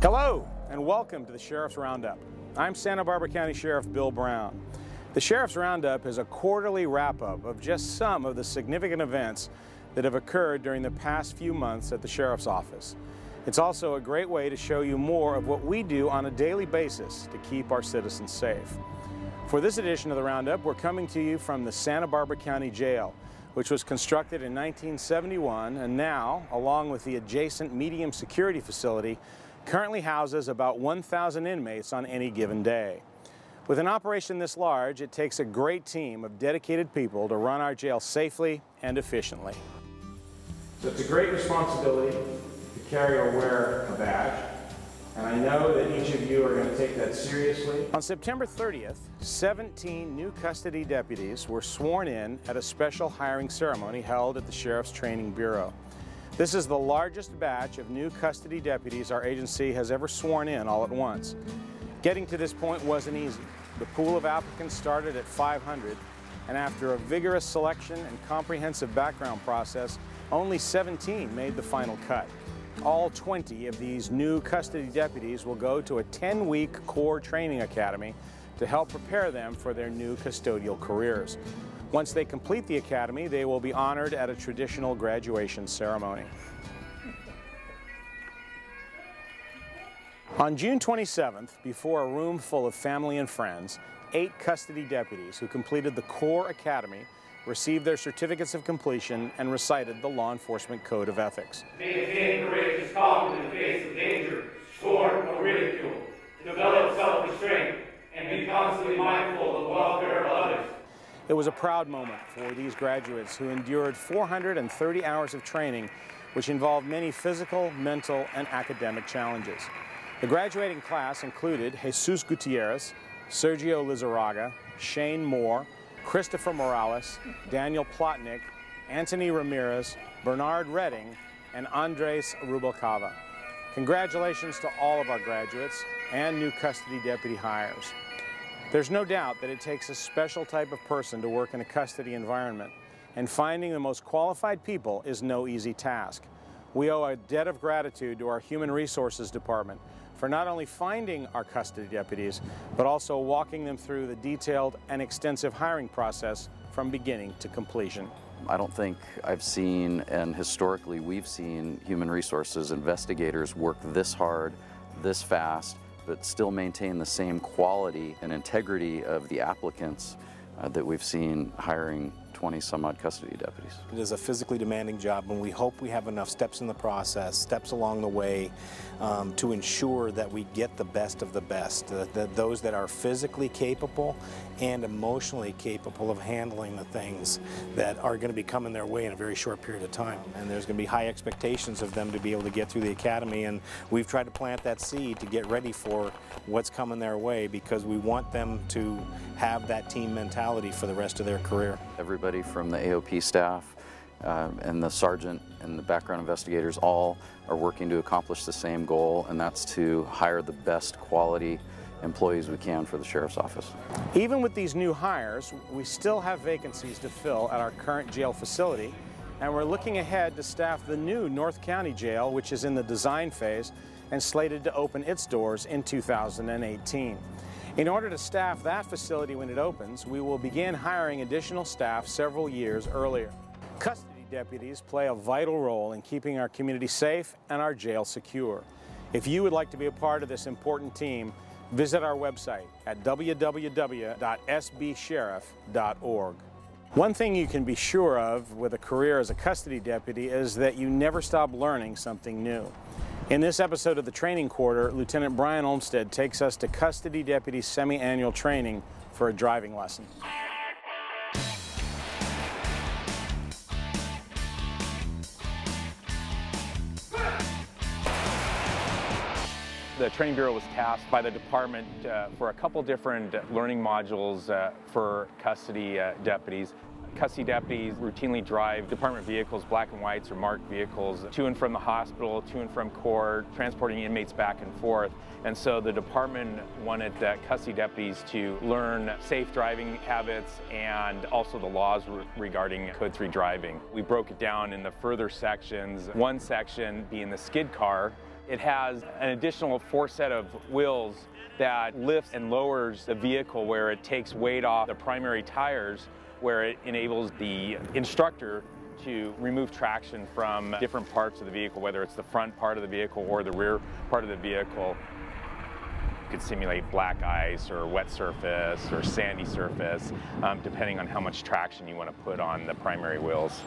Hello, and welcome to the Sheriff's Roundup. I'm Santa Barbara County Sheriff Bill Brown. The Sheriff's Roundup is a quarterly wrap-up of just some of the significant events that have occurred during the past few months at the Sheriff's Office. It's also a great way to show you more of what we do on a daily basis to keep our citizens safe. For this edition of the Roundup, we're coming to you from the Santa Barbara County Jail, which was constructed in 1971 and now, along with the adjacent medium security facility, currently houses about 1,000 inmates on any given day. With an operation this large, it takes a great team of dedicated people to run our jail safely and efficiently. So it's a great responsibility to carry or wear a badge, and I know that each of you are going to take that seriously. On September 30th, 17 new custody deputies were sworn in at a special hiring ceremony held at the Sheriff's Training Bureau. This is the largest batch of new custody deputies our agency has ever sworn in all at once. Getting to this point wasn't easy. The pool of applicants started at 500, and after a vigorous selection and comprehensive background process, only 17 made the final cut. All 20 of these new custody deputies will go to a 10-week core training academy to help prepare them for their new custodial careers. Once they complete the academy, they will be honored at a traditional graduation ceremony. On June 27th, before a room full of family and friends, 8 custody deputies who completed the core academy received their certificates of completion and recited the Law Enforcement Code of Ethics. Maintain courageous calm in the face of danger, scorn, or ridicule. Develop self-restraint and be constantly mindful of the welfare of others. It was a proud moment for these graduates who endured 430 hours of training, which involved many physical, mental, and academic challenges. The graduating class included Jesus Gutierrez, Sergio Lizarraga, Shane Moore, Christopher Morales, Daniel Plotnick, Anthony Ramirez, Bernard Redding, and Andres Rubalcava. Congratulations to all of our graduates and new custody deputy hires. There's no doubt that it takes a special type of person to work in a custody environment, and finding the most qualified people is no easy task. We owe a debt of gratitude to our Human Resources Department for not only finding our custody deputies, but also walking them through the detailed and extensive hiring process from beginning to completion. I don't think I've seen, and historically we've seen, human resources investigators work this hard, this fast, but still maintain the same quality and integrity of the applicants that we've seen hiring 20-some-odd custody deputies. It is a physically demanding job, and we hope we have enough steps in the process, steps along the way, to ensure that we get the best of the best, that those that are physically capable and emotionally capable of handling the things that are going to be coming their way in a very short period of time. And there's going to be high expectations of them to be able to get through the academy, and we've tried to plant that seed to get ready for what's coming their way, because we want them to have that team mentality for the rest of their career. Everybody from the AOP staff and the sergeant and the background investigators all are working to accomplish the same goal, and that's to hire the best quality employees we can for the Sheriff's Office. Even with these new hires, we still have vacancies to fill at our current jail facility, and we're looking ahead to staff the new North County Jail, which is in the design phase and slated to open its doors in 2018. In order to staff that facility when it opens, we will begin hiring additional staff several years earlier. Custody deputies play a vital role in keeping our community safe and our jail secure. If you would like to be a part of this important team, visit our website at www.sbsheriff.org. One thing you can be sure of with a career as a custody deputy is that you never stop learning something new. In this episode of the Training Quarter, Lieutenant Brian Olmsted takes us to custody deputy semi-annual training for a driving lesson. The Training Bureau was tasked by the department for a couple different learning modules for custody deputies. Custody deputies routinely drive department vehicles, black and whites or marked vehicles, to and from the hospital, to and from court, transporting inmates back and forth. And so the department wanted custody deputies to learn safe driving habits and also the laws regarding Code 3 driving. We broke it down into further sections, one section being the skid car, It has an additional 4 set of wheels that lifts and lowers the vehicle where it takes weight off the primary tires, where it enables the instructor to remove traction from different parts of the vehicle, whether it's the front part of the vehicle or the rear part of the vehicle. You could simulate black ice or wet surface or sandy surface, depending on how much traction you want to put on the primary wheels.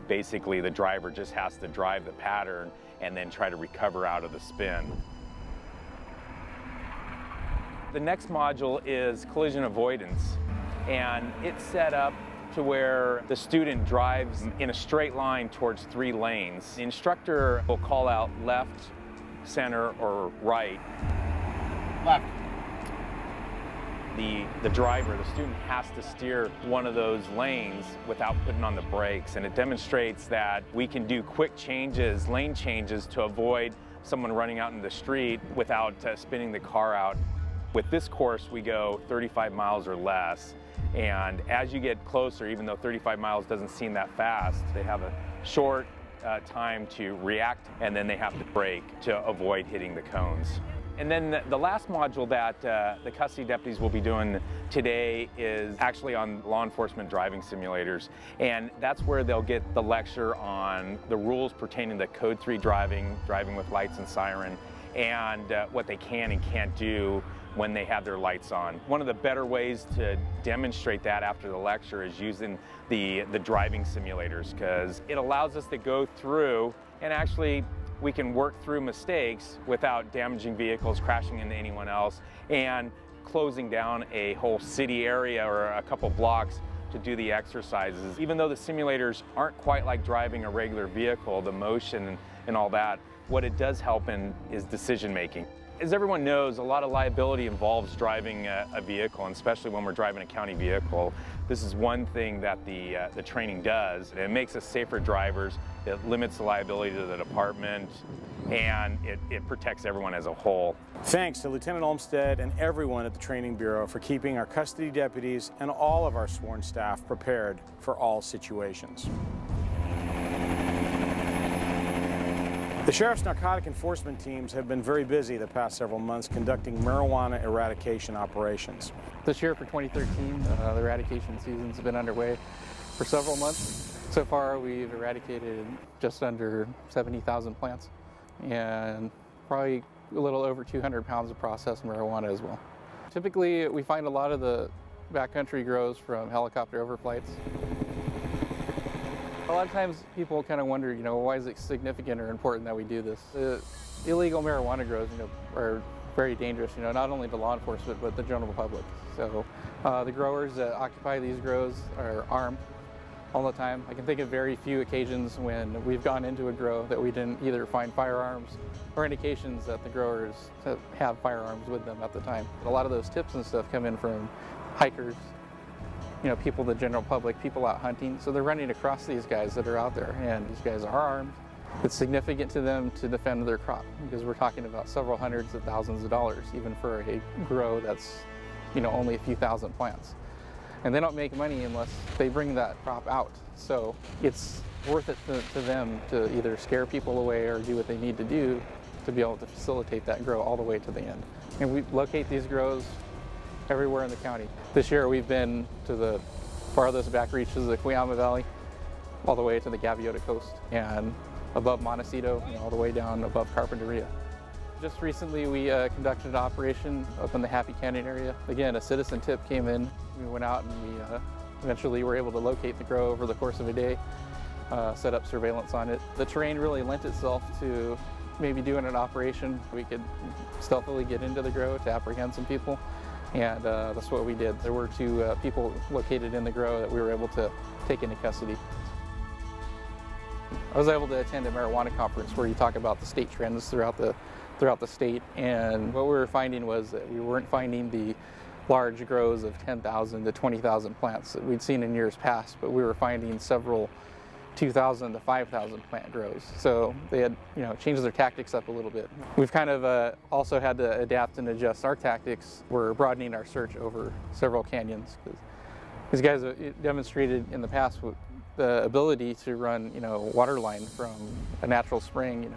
Basically, the driver just has to drive the pattern and then try to recover out of the spin. The next module is collision avoidance, and it's set up to where the student drives in a straight line towards 3 lanes. The instructor will call out left, center, or right. Left. The driver, the student, has to steer one of those lanes without putting on the brakes, and it demonstrates that we can do quick changes, lane changes, to avoid someone running out in the street without spinning the car out. With this course, we go 35 miles or less, and as you get closer, even though 35 miles doesn't seem that fast, they have a short time to react, and then they have to brake to avoid hitting the cones. And then the last module that the custody deputies will be doing today is actually on law enforcement driving simulators. And that's where they'll get the lecture on the rules pertaining to Code 3 driving, driving with lights and siren, and what they can and can't do when they have their lights on. One of the better ways to demonstrate that after the lecture is using the driving simulators, because it allows us to go through and actually we can work through mistakes without damaging vehicles, crashing into anyone else, and closing down a whole city area or a couple blocks to do the exercises. Even though the simulators aren't quite like driving a regular vehicle, the motion and all that, what it does help in is decision making. As everyone knows, a lot of liability involves driving a vehicle, and especially when we're driving a county vehicle. This is one thing that the training does. It makes us safer drivers, it limits the liability to the department, and it protects everyone as a whole. Thanks to Lieutenant Olmsted and everyone at the Training Bureau for keeping our custody deputies and all of our sworn staff prepared for all situations. The Sheriff's narcotic enforcement teams have been very busy the past several months conducting marijuana eradication operations. This year for 2013, the eradication season's been underway for several months. So far we've eradicated just under 70,000 plants and probably a little over 200 pounds of processed marijuana as well. Typically we find a lot of the backcountry grows from helicopter overflights. A lot of times people kind of wonder, why is it significant or important that we do this? The illegal marijuana grows, are very dangerous, not only to law enforcement, but the general public. So the growers that occupy these grows are armed all the time. I can think of very few occasions when we've gone into a grow that we didn't either find firearms or indications that the growers have firearms with them at the time. A lot of those tips and stuff come in from hikers, people, the general public, people out hunting. So they're running across these guys that are out there, and these guys are armed. It's significant to them to defend their crop, because we're talking about several hundreds of thousands of dollars, even for a grow that's, only a few thousand plants. And they don't make money unless they bring that crop out. So it's worth it to them to either scare people away or do what they need to do to be able to facilitate that grow all the way to the end. And we locate these grows everywhere in the county. This year we've been to the farthest back reaches of the Cuyama Valley, all the way to the Gaviota Coast, and above Montecito, all the way down above Carpinteria. Just recently we conducted an operation up in the Happy Canyon area. Again, a citizen tip came in. We went out and we eventually were able to locate the grow over the course of a day, set up surveillance on it. The terrain really lent itself to maybe doing an operation. We could stealthily get into the grow to apprehend some people. And that's what we did. There were 2 people located in the grow that we were able to take into custody. I was able to attend a marijuana conference where you talk about the state trends throughout the state, and what we were finding was that we weren't finding the large grows of 10,000 to 20,000 plants that we'd seen in years past, but we were finding several 2,000 to 5,000 plant grows. So they had, changed their tactics up a little bit. We've kind of also had to adapt and adjust our tactics. We're broadening our search over several canyons, because these guys have demonstrated in the past the ability to run, water line from a natural spring,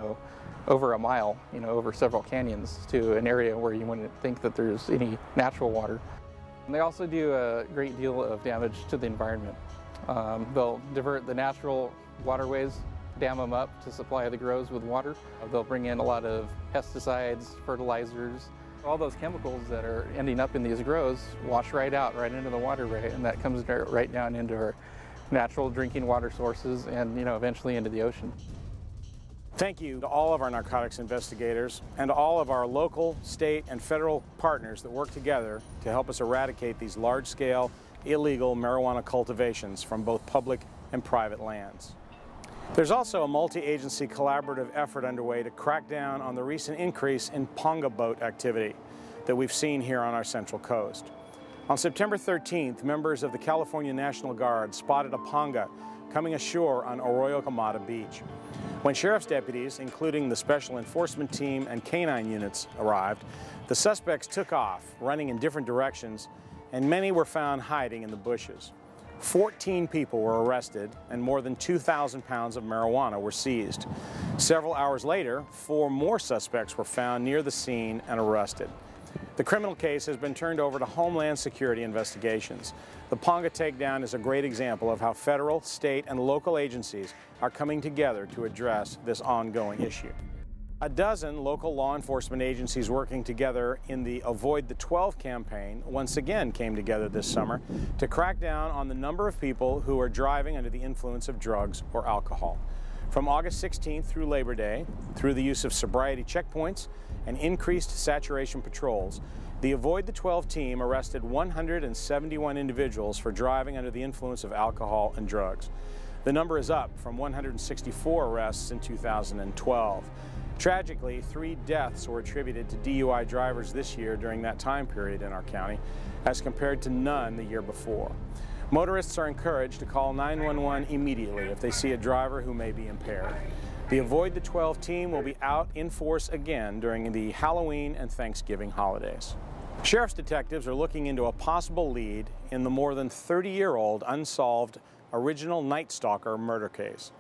over a mile, over several canyons to an area where you wouldn't think that there's any natural water. And they also do a great deal of damage to the environment. They'll divert the natural waterways, dam them up to supply the grows with water. They'll bring in a lot of pesticides, fertilizers. All those chemicals that are ending up in these grows wash right out, right into the waterway, and that comes right down into our natural drinking water sources and, eventually into the ocean. Thank you to all of our narcotics investigators and to all of our local, state, and federal partners that work together to help us eradicate these large-scale, illegal marijuana cultivations from both public and private lands. There's also a multi-agency collaborative effort underway to crack down on the recent increase in ponga boat activity that we've seen here on our Central Coast. On September 13th, members of the California National Guard spotted a ponga coming ashore on Arroyo Quemada Beach. When sheriff's deputies, including the Special Enforcement Team and canine units, arrived, the suspects took off, running in different directions, and many were found hiding in the bushes. 14 people were arrested and more than 2,000 pounds of marijuana were seized. Several hours later, 4 more suspects were found near the scene and arrested. The criminal case has been turned over to Homeland Security investigations. The ponga takedown is a great example of how federal, state, and local agencies are coming together to address this ongoing issue. A dozen local law enforcement agencies working together in the Avoid the 12 campaign once again came together this summer to crack down on the number of people who are driving under the influence of drugs or alcohol. From August 16th through Labor Day, through the use of sobriety checkpoints and increased saturation patrols, the Avoid the 12 team arrested 171 individuals for driving under the influence of alcohol and drugs. The number is up from 164 arrests in 2012. Tragically, 3 deaths were attributed to DUI drivers this year during that time period in our county, as compared to none the year before. Motorists are encouraged to call 911 immediately if they see a driver who may be impaired. The Avoid the 12 team will be out in force again during the Halloween and Thanksgiving holidays. Sheriff's detectives are looking into a possible lead in the more than 30-year-old unsolved original Night Stalker murder case.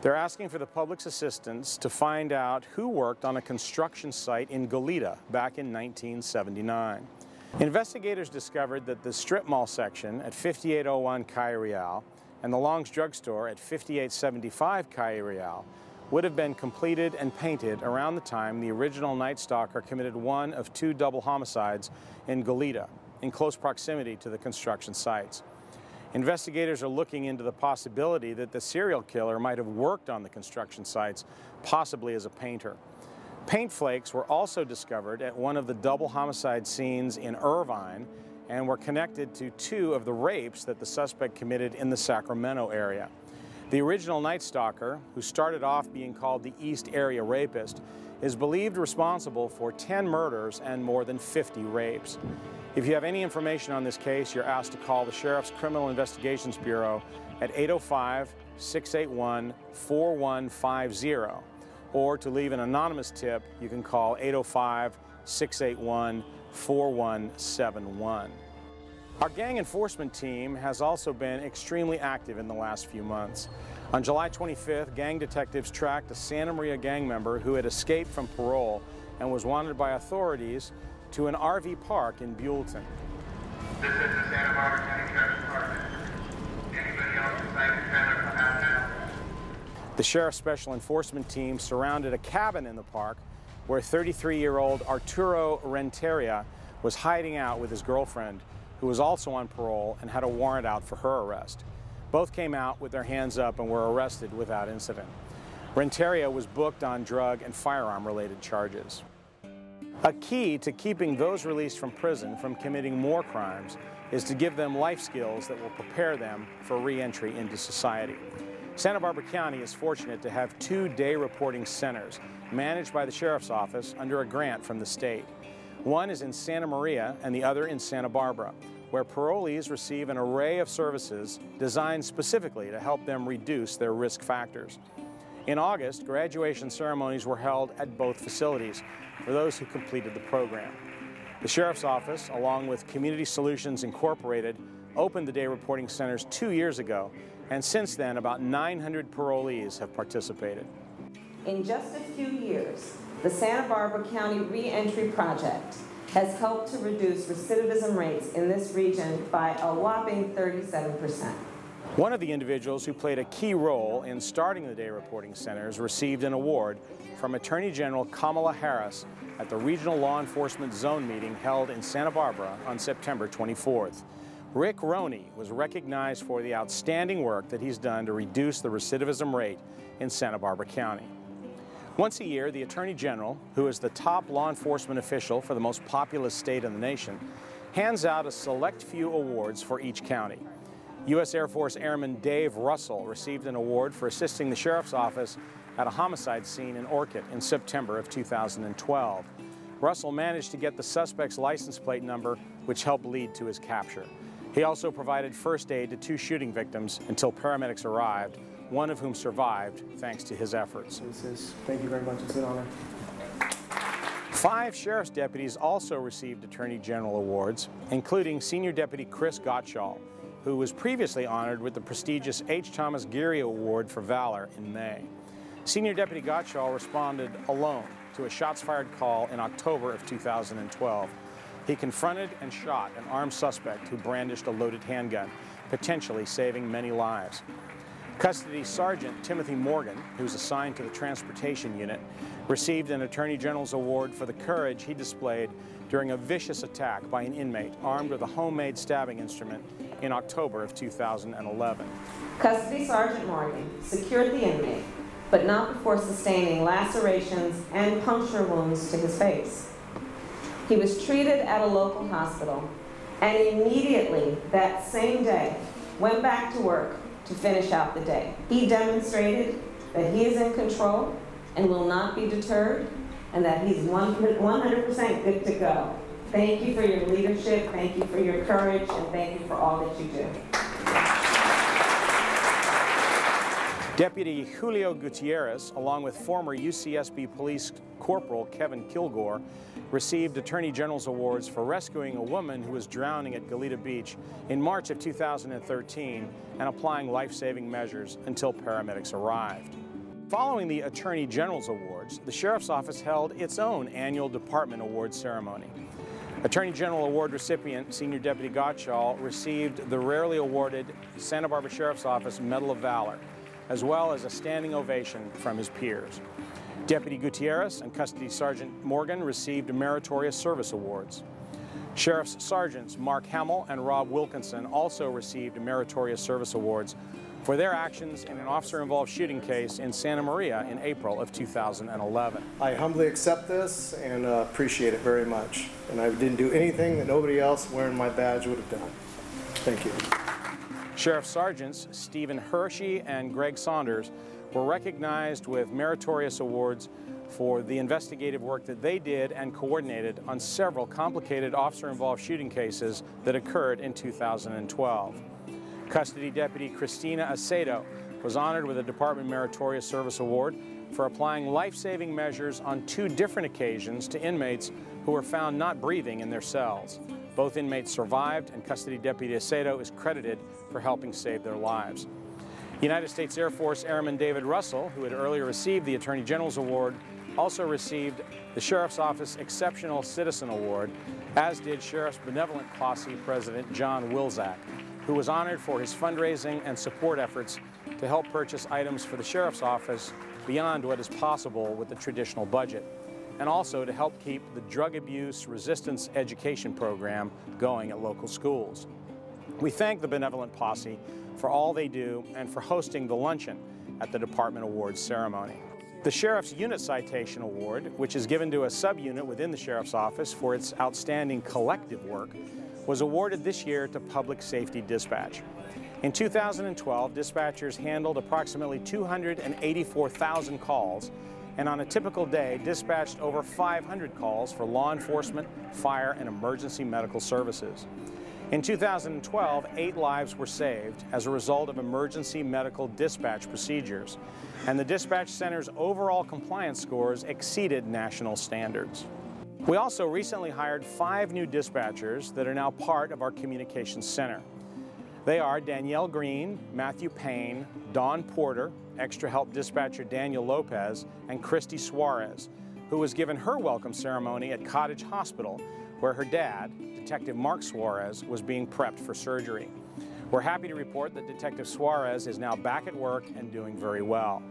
They're asking for the public's assistance to find out who worked on a construction site in Goleta back in 1979. Investigators discovered that the strip mall section at 5801 Calle Real and the Long's Drugstore at 5875 Calle Real would have been completed and painted around the time the original Night Stalker committed one of 2 double homicides in Goleta, in close proximity to the construction sites. Investigators are looking into the possibility that the serial killer might have worked on the construction sites, possibly as a painter. Paint flakes were also discovered at one of the double homicide scenes in Irvine and were connected to 2 of the rapes that the suspect committed in the Sacramento area. The original Night Stalker, who started off being called the East Area Rapist, is believed responsible for 10 murders and more than 50 rapes. If you have any information on this case, you're asked to call the Sheriff's Criminal Investigations Bureau at 805-681-4150, or to leave an anonymous tip, you can call 805-681-4171. Our gang enforcement team has also been extremely active in the last few months. On July 25th, gang detectives tracked a Santa Maria gang member who had escaped from parole and was wanted by authorities to an RV park in Buellton. This is the Santa Barbara County Sheriff's Department. Anybody else inside the trailer come out now? The Sheriff's Special Enforcement Team surrounded a cabin in the park where 33-year-old Arturo Renteria was hiding out with his girlfriend, who was also on parole and had a warrant out for her arrest. Both came out with their hands up and were arrested without incident. Renteria was booked on drug and firearm-related charges. A key to keeping those released from prison from committing more crimes is to give them life skills that will prepare them for re-entry into society. Santa Barbara County is fortunate to have 2 day reporting centers managed by the Sheriff's Office under a grant from the state. One is in Santa Maria and the other in Santa Barbara, where parolees receive an array of services designed specifically to help them reduce their risk factors. In August, graduation ceremonies were held at both facilities for those who completed the program. The Sheriff's Office, along with Community Solutions Incorporated, opened the day reporting centers 2 years ago, and since then about 900 parolees have participated. In just a few years, the Santa Barbara County Reentry Project has helped to reduce recidivism rates in this region by a whopping 37%. One of the individuals who played a key role in starting the day reporting centers received an award from Attorney General Kamala Harris at the Regional Law Enforcement Zone meeting held in Santa Barbara on September 24th. Rick Roney was recognized for the outstanding work that he's done to reduce the recidivism rate in Santa Barbara County. Once a year, the Attorney General, who is the top law enforcement official for the most populous state in the nation, hands out a select few awards for each county. U.S. Air Force Airman Dave Russell received an award for assisting the Sheriff's Office at a homicide scene in Orcutt in September of 2012. Russell managed to get the suspect's license plate number, which helped lead to his capture. He also provided first aid to 2 shooting victims until paramedics arrived, one of whom survived thanks to his efforts. Thank you very much. It's an honor. 5 sheriff's deputies also received Attorney General awards, including Senior Deputy Chris Gottschall, who was previously honored with the prestigious H. Thomas Geary Award for Valor in May. Senior Deputy Gottschall responded alone to a shots-fired call in October of 2012. He confronted and shot an armed suspect who brandished a loaded handgun, potentially saving many lives. Custody Sergeant Timothy Morgan, who's assigned to the Transportation Unit, received an Attorney General's Award for the courage he displayed during a vicious attack by an inmate armed with a homemade stabbing instrument in October of 2011. Custody Sergeant Morgan secured the inmate, but not before sustaining lacerations and puncture wounds to his face. He was treated at a local hospital and immediately that same day went back to work to finish out the day. He demonstrated that he is in control and will not be deterred, and that he's 100% good to go. Thank you for your leadership, thank you for your courage, and thank you for all that you do. Deputy Julio Gutierrez, along with former UCSB Police Corporal Kevin Kilgore, received Attorney General's awards for rescuing a woman who was drowning at Goleta Beach in March of 2013 and applying life-saving measures until paramedics arrived. Following the Attorney General's awards, the Sheriff's Office held its own annual Department Awards ceremony. Attorney General Award recipient Senior Deputy Gottschall received the rarely awarded Santa Barbara Sheriff's Office Medal of Valor, as well as a standing ovation from his peers. Deputy Gutierrez and Custody Sergeant Morgan received meritorious service awards. Sheriff's Sergeants Mark Hamill and Rob Wilkinson also received meritorious service awards for their actions in an officer-involved shooting case in Santa Maria in April of 2011. I humbly accept this and appreciate it very much. And I didn't do anything that nobody else wearing my badge would have done. Thank you. Sheriff Sergeants Stephen Hershey and Greg Saunders were recognized with meritorious awards for the investigative work that they did and coordinated on several complicated officer-involved shooting cases that occurred in 2012. Custody Deputy Christina Acedo was honored with a Department Meritorious Service Award for applying life-saving measures on 2 different occasions to inmates who were found not breathing in their cells. Both inmates survived, and Custody Deputy Acedo is credited for helping save their lives. United States Air Force Airman David Russell, who had earlier received the Attorney General's Award, also received the Sheriff's Office Exceptional Citizen Award, as did Sheriff's Benevolent Posse President John Wilczak, who was honored for his fundraising and support efforts to help purchase items for the Sheriff's Office beyond what is possible with the traditional budget, and also to help keep the drug abuse resistance education program going at local schools. We thank the Benevolent Posse for all they do and for hosting the luncheon at the Department Awards ceremony. The Sheriff's Unit Citation Award, which is given to a subunit within the Sheriff's Office for its outstanding collective work, was awarded this year to Public Safety Dispatch. In 2012, dispatchers handled approximately 284,000 calls, and on a typical day dispatched over 500 calls for law enforcement, fire, and emergency medical services. In 2012, 8 lives were saved as a result of emergency medical dispatch procedures, and the dispatch center's overall compliance scores exceeded national standards. We also recently hired 5 new dispatchers that are now part of our communications center. They are Danielle Green, Matthew Payne, Dawn Porter, Extra Help Dispatcher Daniel Lopez, and Christy Suarez, who was given her welcome ceremony at Cottage Hospital, where her dad, Detective Mark Suarez, was being prepped for surgery. We're happy to report that Detective Suarez is now back at work and doing very well.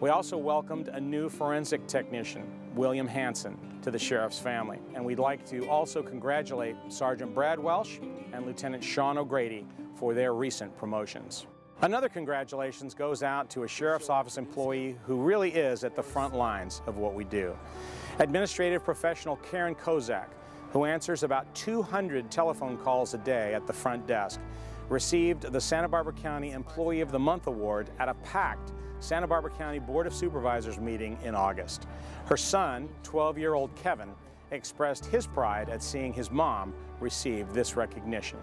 We also welcomed a new forensic technician, William Hansen, to the Sheriff's family, and we'd like to also congratulate Sergeant Brad Welsh and Lieutenant Sean O'Grady for their recent promotions. Another congratulations goes out to a Sheriff's Office employee who really is at the front lines of what we do. Administrative professional Karen Kozak, who answers about 200 telephone calls a day at the front desk, received the Santa Barbara County Employee of the Month Award at a packed Santa Barbara County Board of Supervisors meeting in August. Her son, 12-year-old Kevin, expressed his pride at seeing his mom receive this recognition.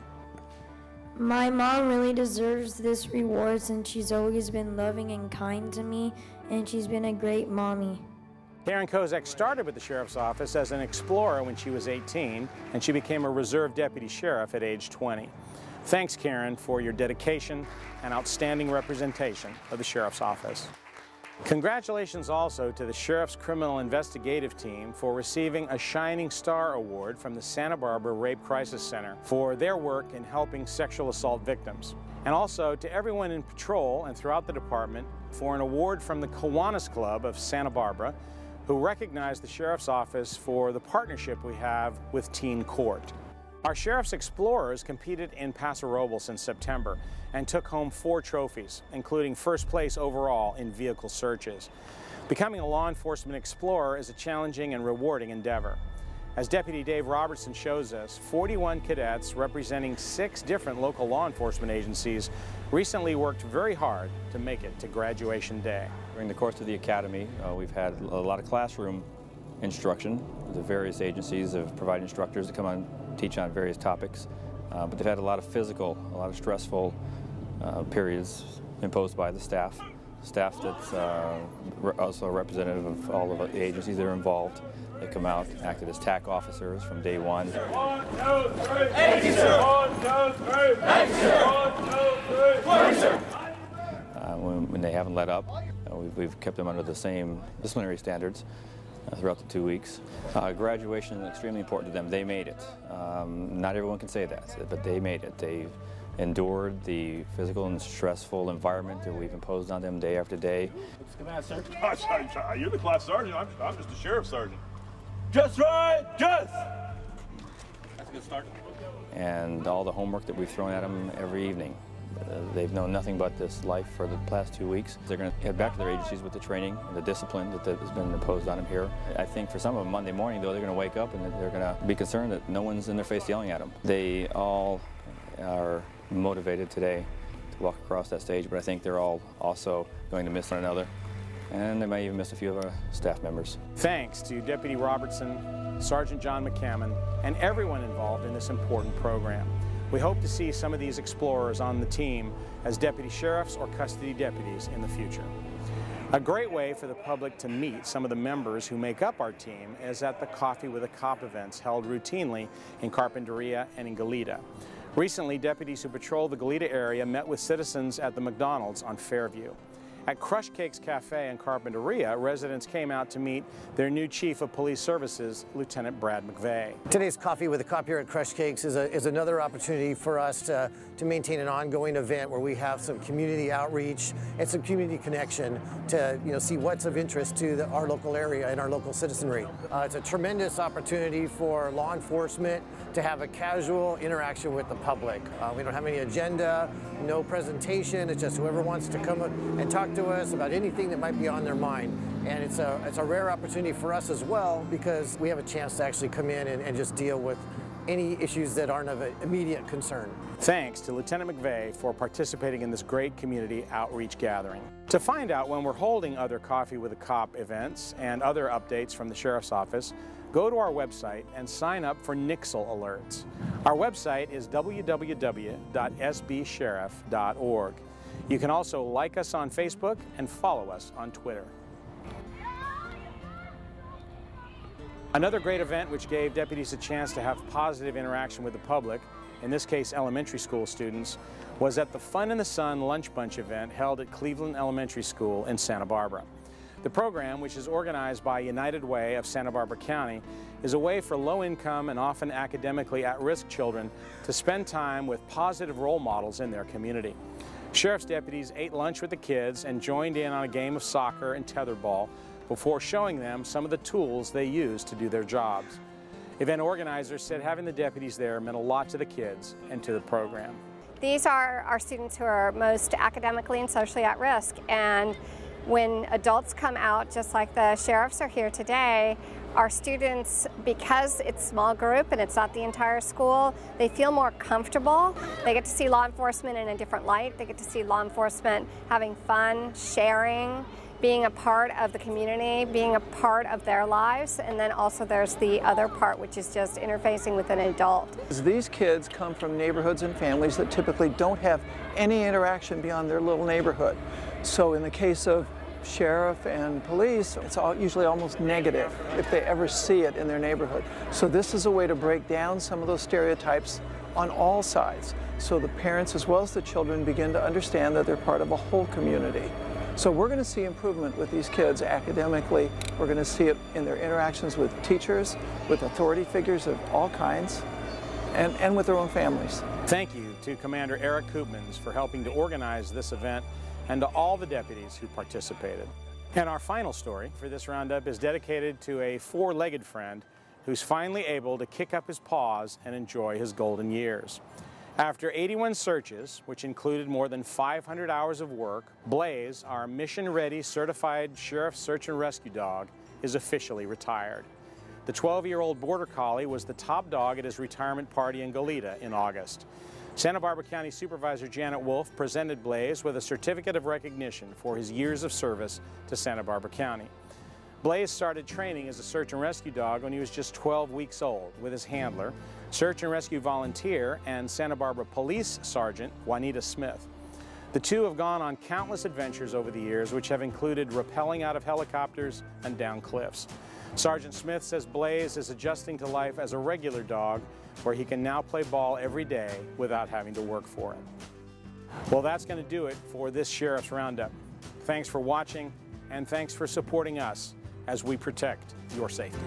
My mom really deserves this reward since she's always been loving and kind to me, and she's been a great mommy. Karen Kozak started with the Sheriff's Office as an explorer when she was 18, and she became a reserve deputy sheriff at age 20. Thanks, Karen, for your dedication and outstanding representation of the Sheriff's Office. Congratulations also to the Sheriff's Criminal Investigative Team for receiving a Shining Star Award from the Santa Barbara Rape Crisis Center for their work in helping sexual assault victims. And also to everyone in patrol and throughout the department for an award from the Kiwanis Club of Santa Barbara, who recognized the Sheriff's Office for the partnership we have with Teen Court. Our Sheriff's Explorers competed in Paso Robles in September and took home 4 trophies, including first place overall in vehicle searches. Becoming a law enforcement explorer is a challenging and rewarding endeavor. As Deputy Dave Robertson shows us, 41 cadets representing 6 different local law enforcement agencies recently worked very hard to make it to graduation day. During the course of the academy, we've had a lot of classroom instruction. The various agencies have provided instructors to come on teach on various topics, but they've had a lot of physical, a lot of stressful periods imposed by the staff. Staff that's also representative of all of the agencies that are involved. They come out, acted as TAC officers from day one. 1, 2, 3. Thank you, sir. 1, 2, 3. Thank you, sir. 1, 2, 3. Thank you, sir. When they haven't let up, we've kept them under the same disciplinary standards throughout the 2 weeks. Graduation is extremely important to them. They made it. Not everyone can say that, but they made it. They've endured the physical and stressful environment that we've imposed on them day after day. What's the command, sir? Gosh, you're the class sergeant. I'm just a sheriff sergeant. Just right, just! That's a good start. And all the homework that we've thrown at them every evening. They've known nothing but this life for the past 2 weeks. They're going to head back to their agencies with the training and the discipline that has been imposed on them here. I think for some of them, Monday morning, though, they're going to wake up and they're going to be concerned that no one's in their face yelling at them. They all are motivated today to walk across that stage, but I think they're all also going to miss one another, and they may even miss a few of our staff members. Thanks to Deputy Robertson, Sergeant John McCammon, and everyone involved in this important program. We hope to see some of these explorers on the team as deputy sheriffs or custody deputies in the future. A great way for the public to meet some of the members who make up our team is at the Coffee with a Cop events held routinely in Carpinteria and in Goleta. Recently, deputies who patrol the Goleta area met with citizens at the McDonald's on Fairview. At Crush Cakes Cafe in Carpinteria, residents came out to meet their new Chief of Police Services, Lieutenant Brad McVeigh. Today's Coffee with a Cop here at Crush Cakes is another opportunity for us to maintain an ongoing event where we have some community outreach and some community connection to see what's of interest to our local area and our local citizenry. It's a tremendous opportunity for law enforcement to have a casual interaction with the public. We don't have any agenda, no presentation. It's just whoever wants to come and talk to us about anything that might be on their mind. And it's a rare opportunity for us as well because we have a chance to actually come in and just deal with any issues that aren't of immediate concern. Thanks to Lieutenant McVeigh for participating in this great community outreach gathering. To find out when we're holding other Coffee with a Cop events and other updates from the Sheriff's Office, go to our website and sign up for Nixle alerts. Our website is www.sbsheriff.org. You can also like us on Facebook and follow us on Twitter. Another great event which gave deputies a chance to have positive interaction with the public, in this case elementary school students, was at the Fun in the Sun Lunch Bunch event held at Cleveland Elementary School in Santa Barbara. The program, which is organized by United Way of Santa Barbara County, is a way for low-income and often academically at-risk children to spend time with positive role models in their community. Sheriff's deputies ate lunch with the kids and joined in on a game of soccer and tetherball before showing them some of the tools they use to do their jobs. Event organizers said having the deputies there meant a lot to the kids and to the program. These are our students who are most academically and socially at risk, and when adults come out, just like the sheriffs are here today, our students, because it's a small group and it's not the entire school, they feel more comfortable. They get to see law enforcement in a different light. They get to see law enforcement having fun, sharing, being a part of the community, being a part of their lives, and then also there's the other part, which is just interfacing with an adult. These kids come from neighborhoods and families that typically don't have any interaction beyond their little neighborhood. So in the case of sheriff and police, it's usually almost negative if they ever see it in their neighborhood. So this is a way to break down some of those stereotypes on all sides, so the parents as well as the children begin to understand that they're part of a whole community. So we're going to see improvement with these kids academically. We're going to see it in their interactions with teachers, with authority figures of all kinds, and with their own families. Thank you to Commander Eric Koopmans for helping to organize this event, and to all the deputies who participated. And our final story for this roundup is dedicated to a four-legged friend who's finally able to kick up his paws and enjoy his golden years. After 81 searches, which included more than 500 hours of work, Blaze, our mission-ready certified sheriff search and rescue dog, is officially retired. The 12-year-old border collie was the top dog at his retirement party in Goleta in August. Santa Barbara County Supervisor Janet Wolf presented Blaze with a certificate of recognition for his years of service to Santa Barbara County. Blaze started training as a search and rescue dog when he was just 12 weeks old with his handler, search and rescue volunteer, and Santa Barbara Police Sergeant Juanita Smith. The two have gone on countless adventures over the years, which have included rappelling out of helicopters and down cliffs. Sergeant Smith says Blaze is adjusting to life as a regular dog, where he can now play ball every day without having to work for it. Well, that's going to do it for this Sheriff's Roundup. Thanks for watching, and thanks for supporting us as we protect your safety.